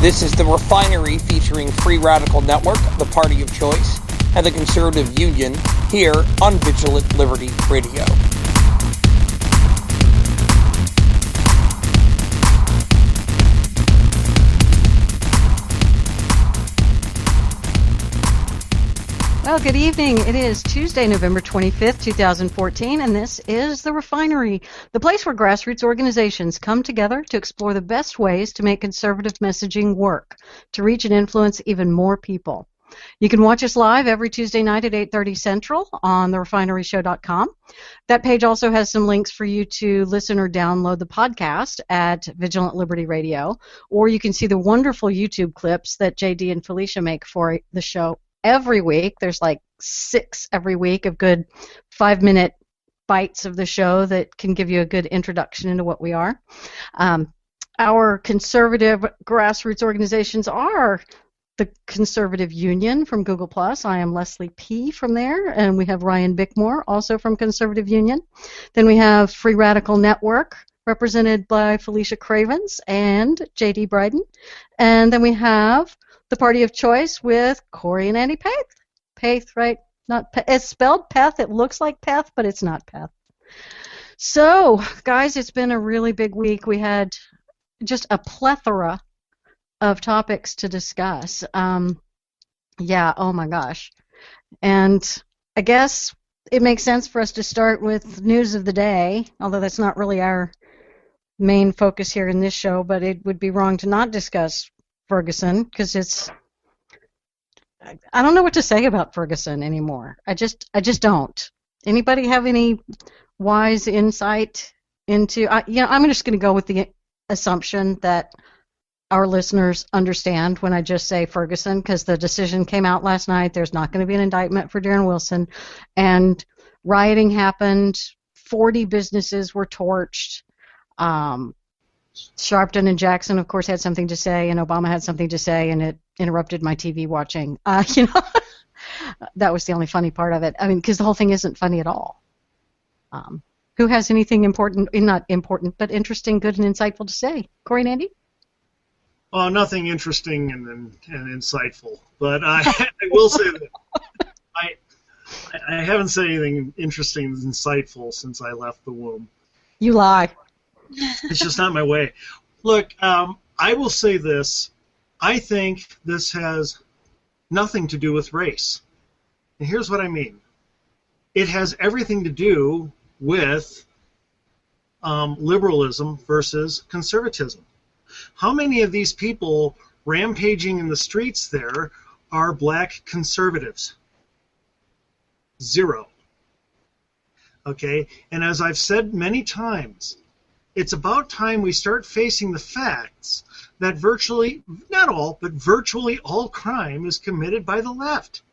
This is the Refinery featuring Free Radical Network, the Party of Choice, and the Conservative Union here on Vigilant Liberty Radio. Well, good evening. It is Tuesday, November 25th, 2014, and this is The Refinery, the place where grassroots organizations come together to explore the best ways to make conservative messaging work, to reach and influence even more people. You can watch us live every Tuesday night at 8:30 Central on therefineryshow.com. That page also has some links for you to listen or download the podcast at Vigilant Liberty Radio, or you can see the wonderful YouTube clips that JD and Felicia make for the show every week. There's like 6 every week of good 5-minute bites of the show that can give you a good introduction into what we are. Our conservative grassroots organizations are the Conservative Union from Google+. I am Leslie P. from there, and we have Ryan Bickmore, also from Conservative Union. Then we have Free Radical Network, represented by Felicia Cravens and JD Bryden. And then we have the Party of Choice with Cori and Andy Peth. Peth, right? Not Peth. It's spelled Peth. It looks like Peth, but it's not Peth. So, guys, it's been a really big week. We had just a plethora of topics to discuss. Yeah, oh my gosh. And I guess it makes sense for us to start with news of the day, although that's not really our main focus here in this show, but it would be wrong to not discuss Ferguson, because I don't know what to say about Ferguson anymore. I just don't. Anybody have any wise insight into? I'm just going to go with the assumption that our listeners understand when I just say Ferguson, because the decision came out last night. There's not going to be an indictment for Darren Wilson, and rioting happened. 40 businesses were torched. Sharpton and Jackson, of course, had something to say, and Obama had something to say, and it interrupted my TV watching. That was the only funny part of it. I mean, because the whole thing isn't funny at all. Who has anything important, not important, but interesting, good, and insightful to say? Cori and Andy? Oh, nothing interesting and insightful, but I will say that I haven't said anything interesting and insightful since I left the womb. You lie. It's just not my way. Look, I will say this. I think this has nothing to do with race. And here's what I mean. It has everything to do with liberalism versus conservatism. How many of these people rampaging in the streets there are black conservatives? 0. Okay? And as I've said many times, it's about time we start facing the facts that virtually, not all, but virtually all crime is committed by the left.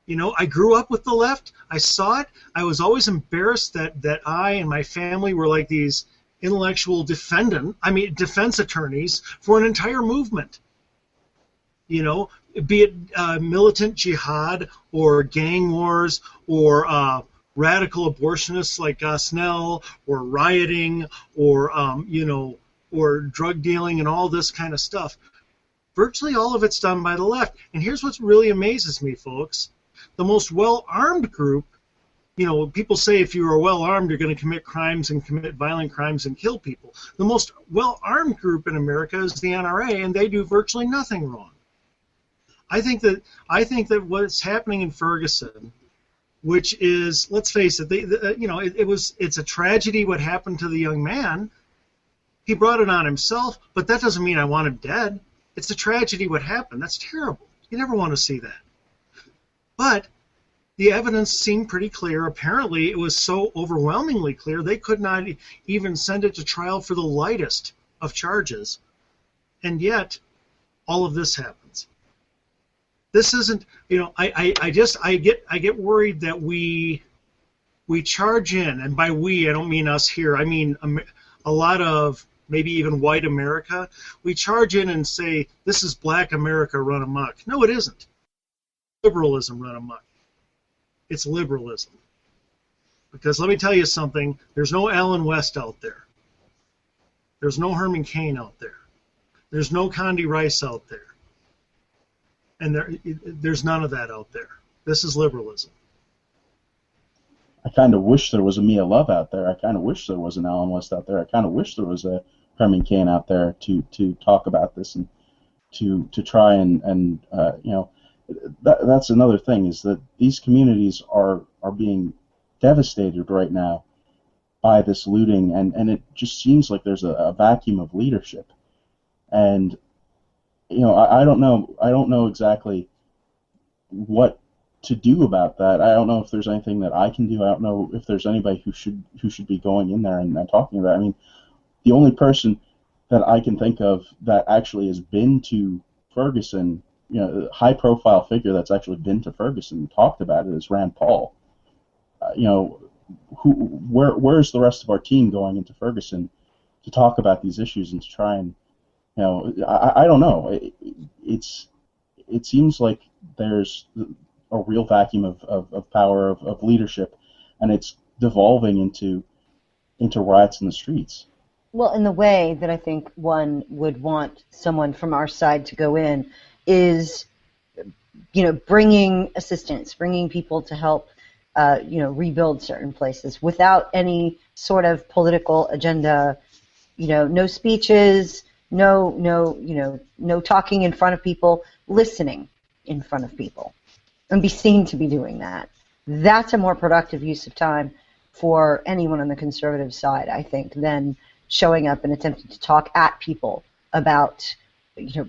You know, I grew up with the left. I saw it. I was always embarrassed that I and my family were like these intellectual defense attorneys for an entire movement. You know, be it militant jihad or gang wars or radical abortionists like Gosnell, or rioting, or or drug dealing and all this kind of stuff. Virtually all of it's done by the left. And here's what really amazes me, folks. The most well-armed group, people say if you are well-armed, you're going to commit crimes and commit violent crimes and kill people. The most well-armed group in America is the NRA, and they do virtually nothing wrong. I think that what's happening in Ferguson, which is, let's face it, it's a tragedy what happened to the young man. He brought it on himself, but that doesn't mean I want him dead. It's a tragedy what happened. That's terrible. You never want to see that. But the evidence seemed pretty clear. Apparently, it was so overwhelmingly clear they could not even send it to trial for the lightest of charges. And yet, all of this happens. This isn't, I get worried that we charge in, and by we, I don't mean us here. I mean a lot of maybe even white America. We charge in and say, this is black America run amok. No, it isn't. Liberalism run amok. It's liberalism. Because let me tell you something, there's no Allen West out there. There's no Herman Cain out there. There's no Condi Rice out there. And there's none of that out there. This is liberalism. I kind of wish there was a Mia Love out there. I kind of wish there was an Alan West out there. I kind of wish there was a Herman Cain out there to talk about this and to try and that's another thing, is that these communities are being devastated right now by this looting, and it just seems like there's a vacuum of leadership. And I don't know exactly what to do about that. I don't know if there's anything that I can do. I don't know if there's anybody who should be going in there and talking about it. I mean, the only person that I can think of that actually has been to Ferguson, a high-profile figure that's actually been to Ferguson and talked about it, is Rand Paul. Where's the rest of our team going into Ferguson to talk about these issues and to try and, I don't know. It seems like there's a real vacuum of power, of leadership, and it's devolving into riots in the streets. Well, in the way that I think one would want someone from our side to go in is, bringing assistance, bringing people to help, rebuild certain places without any sort of political agenda. No speeches, no talking in front of people, listening in front of people, and be seen to be doing that. That's a more productive use of time for anyone on the conservative side, I think, than showing up and attempting to talk at people about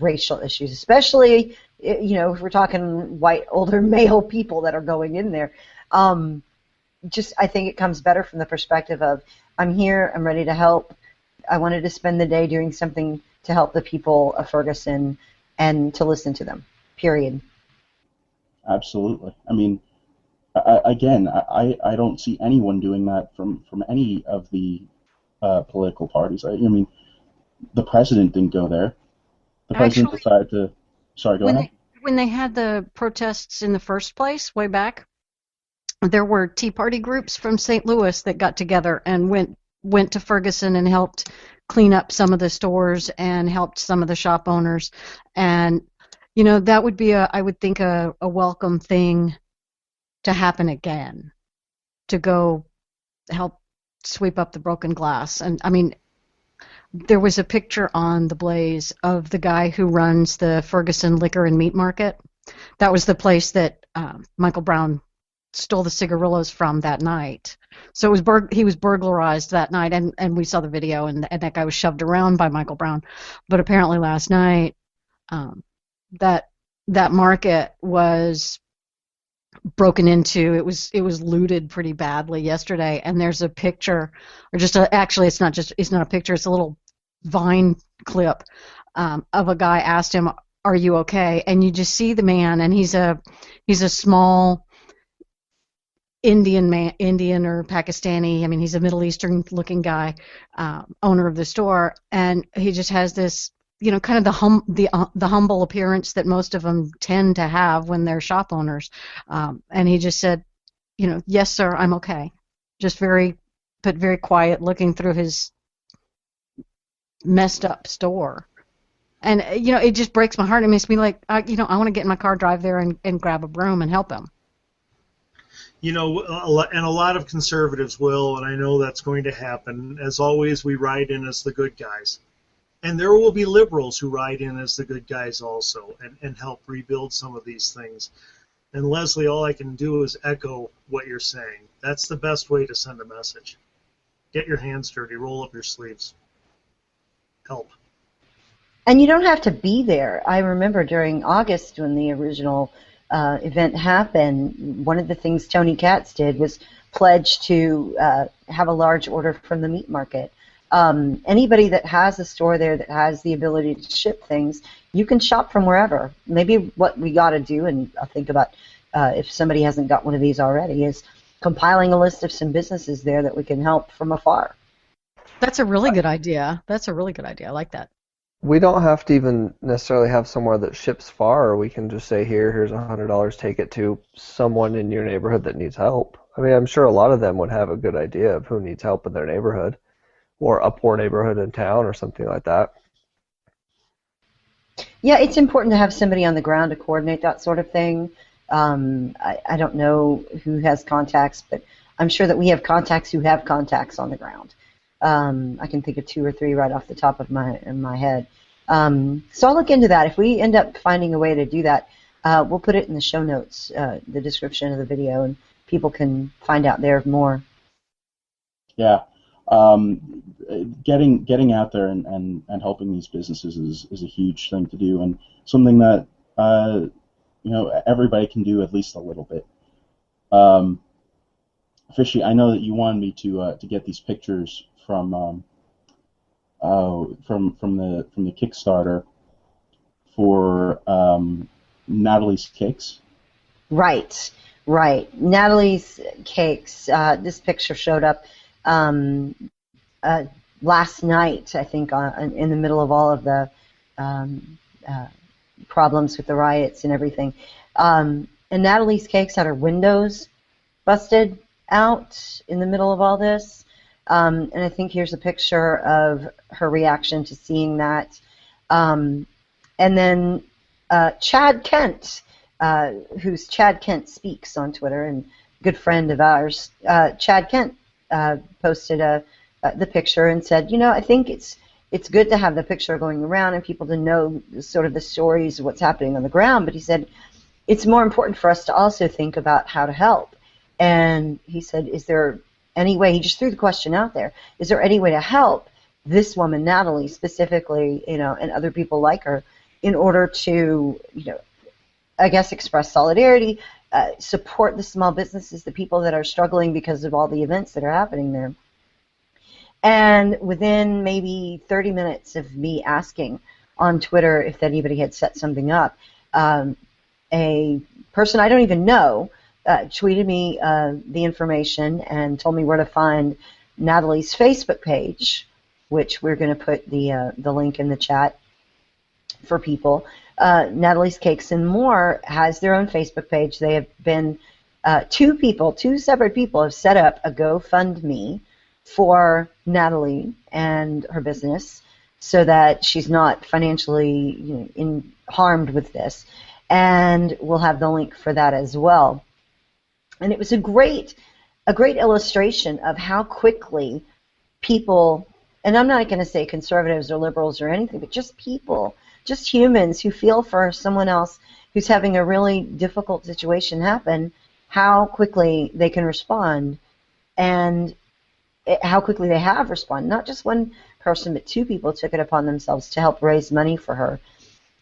racial issues, especially if we're talking white older male people that are going in there. I think it comes better from the perspective of, I'm here, I'm ready to help, I wanted to spend the day doing something to help the people of Ferguson and to listen to them, period. Absolutely. I mean, I don't see anyone doing that from any of the political parties. I mean, the president didn't go there. The president decided to... Sorry, go ahead. When they had the protests in the first place, way back, there were Tea Party groups from St. Louis that got together and went to Ferguson and helped clean up some of the stores and helped some of the shop owners. And, that would be, I would think, a welcome thing to happen again, to go help sweep up the broken glass. And, I mean, there was a picture on the Blaze of the guy who runs the Ferguson Liquor and Meat Market. That was the place that Michael Brown stole the cigarillos from that night. So he was burglarized that night, and we saw the video, and that guy was shoved around by Michael Brown. But apparently last night, that market was broken into. It was looted pretty badly yesterday, and there's a picture, or actually it's not a picture, it's a little Vine clip of a guy asked him, "Are you okay?" And you just see the man, and he's a small Indian or Pakistani. I mean, he's a Middle Eastern looking guy, owner of the store, and he just has this, kind of the humble appearance that most of them tend to have when they're shop owners. And he just said, "Yes, sir, I'm okay." Just very quiet, looking through his messed up store. And, it just breaks my heart. It makes me like, I want to get in my car, drive there, and grab a broom and help him. And a lot of conservatives will, and I know that's going to happen. As always, we ride in as the good guys. And there will be liberals who ride in as the good guys also and help rebuild some of these things. And Leslie, all I can do is echo what you're saying. That's the best way to send a message. Get your hands dirty, roll up your sleeves. Help. And you don't have to be there. I remember during August when the original event happened, one of the things Tony Katz did was pledge to have a large order from the meat market. Anybody that has a store there that has the ability to ship things, you can shop from wherever. Maybe what we got to do, and I'll think about if somebody hasn't got one of these already, is compiling a list of some businesses there that we can help from afar. That's a really good idea. I like that. We don't have to even necessarily have somewhere that ships far. We can just say, here's $100, take it to someone in your neighborhood that needs help. I mean, I'm sure a lot of them would have a good idea of who needs help in their neighborhood, or a poor neighborhood in town, or something like that. Yeah, it's important to have somebody on the ground to coordinate that sort of thing. I don't know who has contacts, but I'm sure that we have contacts who have contacts on the ground. I can think of 2 or 3 right off the top of my head. So I'll look into that. If we end up finding a way to do that, we'll put it in the show notes, the description of the video, and people can find out there more. Yeah. Getting out there and helping these businesses is a huge thing to do, and something that everybody can do at least a little bit. Fishy, I know that you wanted me to get these pictures from the Kickstarter for Natalie's cakes. Right. Natalie's cakes. This picture showed up last night, I think, in the middle of all of the problems with the riots and everything. And Natalie's cakes had her windows busted out in the middle of all this. And I think here's a picture of her reaction to seeing that. And then Chad Kent, who's Chad Kent Speaks on Twitter and good friend of ours, Chad Kent posted the picture and said, I think it's good to have the picture going around and people to know sort of the stories of what's happening on the ground. But he said it's more important for us to also think about how to help. And he said, is there any way, he just threw the question out there, is there any way to help this woman, Natalie, specifically, and other people like her, in order to, I guess, express solidarity, support the small businesses, the people that are struggling because of all the events that are happening there. And within maybe 30 minutes of me asking on Twitter if anybody had set something up, a person I don't even know tweeted me the information and told me where to find Natalie's Facebook page, which we're going to put the link in the chat for people. Natalie's Cakes and More has their own Facebook page. They have been two separate people have set up a GoFundMe for Natalie and her business so that she's not financially harmed with this. And we'll have the link for that as well. And it was a great illustration of how quickly people, and I'm not going to say conservatives or liberals or anything, but just people, just humans who feel for someone else who's having a really difficult situation happen, how quickly they can respond and how quickly they have responded. Not just one person, but 2 people took it upon themselves to help raise money for her.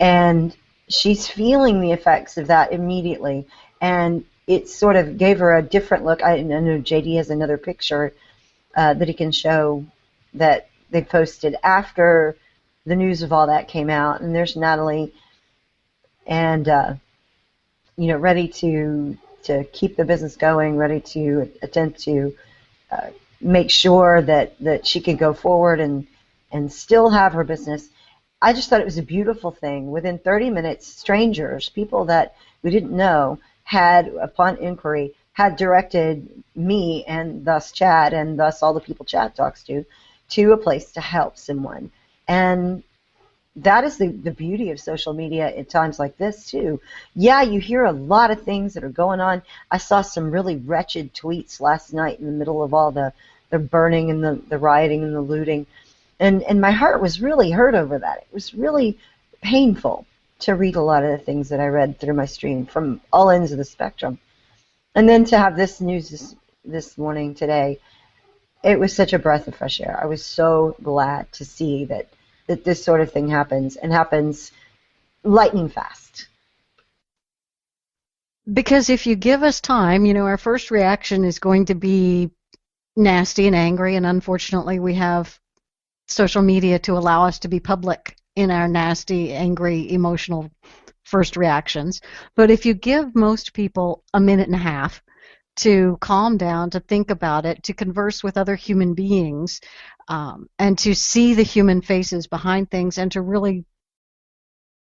And she's feeling the effects of that immediately. And it sort of gave her a different look. I know JD has another picture that he can show that they posted after the news of all that came out. And there's Natalie, and ready to keep the business going, ready to attempt to make sure that she could go forward and still have her business. I just thought it was a beautiful thing. Within 30 minutes, strangers, people that we didn't know, had, upon inquiry, had directed me and thus Chad and thus all the people Chad talks to a place to help someone. And that is the beauty of social media at times like this, too. Yeah, you hear a lot of things that are going on. I saw some really wretched tweets last night in the middle of all the burning and the rioting and the looting. And my heart was really hurt over that. It was really painful to read a lot of the things that I read through my stream from all ends of the spectrum. And then to have this news this morning, today, it was such a breath of fresh air. I was so glad to see that this sort of thing happens, and happens lightning fast. Because if you give us time, our first reaction is going to be nasty and angry, and unfortunately we have social media to allow us to be public in our nasty, angry, emotional first reactions. But if you give most people a minute and a half to calm down, to think about it, to converse with other human beings, and to see the human faces behind things, and to really